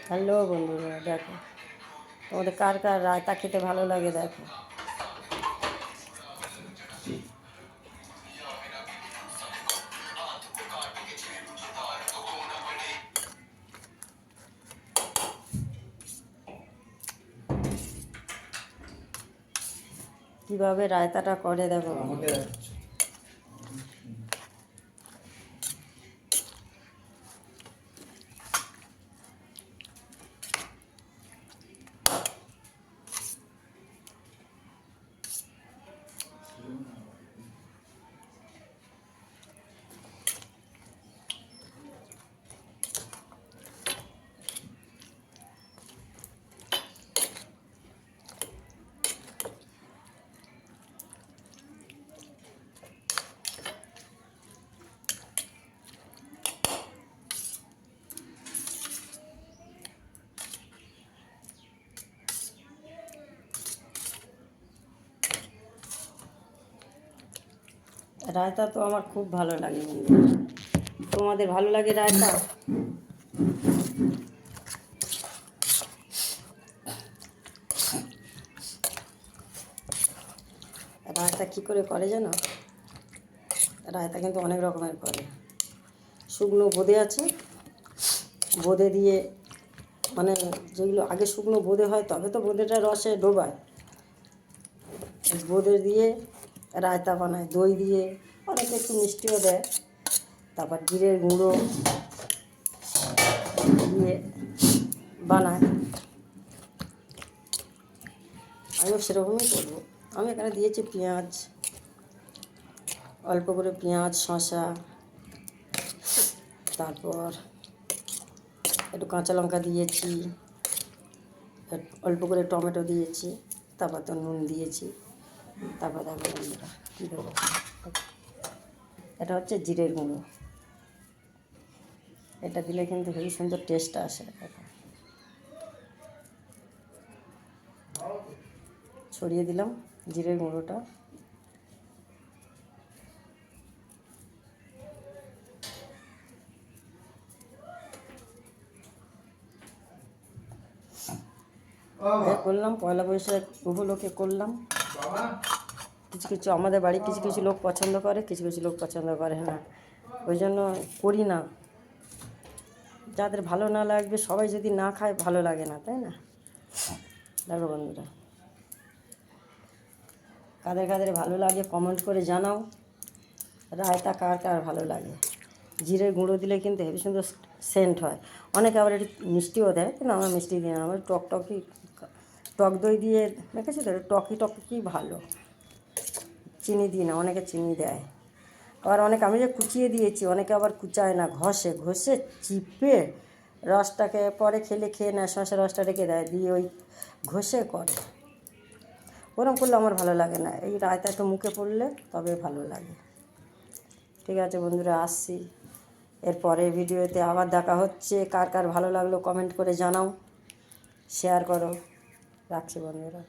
Hello বন্ধুরা, দেখো তোমাদের কার কার রায়তা খেতে ভালো লাগে। দেখো কীভাবে রায়তাটা করে, দেখো রায়তা তো আমার খুব ভালো লাগে বন্ধুরা। তোমাদের ভালো লাগে রায়তা? রায়তা কী করে করে জানো? রায়তা কিন্তু অনেক রকমের করে। শুকনো বোঁদে আছে, বোঁদে দিয়ে মানে যেগুলো আগে শুকনো বোঁদে হয় তবে তো বোঁদেটা রসে ডোবায়, বোঁদে দিয়ে রায়তা বানায়, দই দিয়ে, অনেকে একটু মিষ্টিও দেয়। তারপর জিরের গুঁড়ো দিয়ে বানায়। আমিও সেরকমই করবো। আমি এখানে দিয়েছি পেঁয়াজ, অল্প করে পেঁয়াজ, শসা, তারপর একটু কাঁচা লঙ্কা দিয়েছি, অল্প করে টমেটো দিয়েছি, তারপর তো নুন দিয়েছি। তারপর দেখো বন্ধুরা কী দেবো, এটা হচ্ছে জিরের গুঁড়ো। এটা দিলে কিন্তু খুবই সুন্দর টেস্ট আসে। ছড়িয়ে দিলাম জিরের গুঁড়োটা। করলাম পয়লা বৈশাখ উপলক্ষে করলাম। কিছু কিছু আমাদের বাড়ি কিছু কিছু লোক পছন্দ করে, কিছু কিছু লোক পছন্দ করে না, ওই জন্য করি না। যাদের ভালো না লাগবে, সবাই যদি না খায় ভালো লাগে না, তাই না? দেখো বন্ধুরা, কাদের কাদের ভালো লাগে কমেন্ট করে জানাও। রায়তা কার কার ভালো লাগে? জিরের গুঁড়ো দিলে কিন্তু হেবি সুন্দর সেন্ট হয়। অনেকে আবার একটু মিষ্টিও দেয়, কিন্তু আমরা মিষ্টি দিই না। আমরা টক দই দিয়ে দেখেছি তো, টকি ভালো। চিনি দিই না, অনেকে চিনি দেয়। আবার অনেকে, আমি যে কুচিয়ে দিয়েছি, অনেকে আবার কুচায় না, ঘষে ঘষে চিপে রসটাকে পরে খেয়ে নেয়, শসা রসটা রেখে দেয়, দিয়ে ওই ঘষে করে। ওরম করলে আমার ভালো লাগে না। এই রায়তা একটু মুখে পড়লে তবে ভালো লাগে। ঠিক আছে বন্ধুরা, আসছি। এরপরে ভিডিওতে আবার দেখা হচ্ছে। কার কার ভালো লাগলো কমেন্ট করে জানাও, শেয়ার করো। রাখছি বন্ধুরা।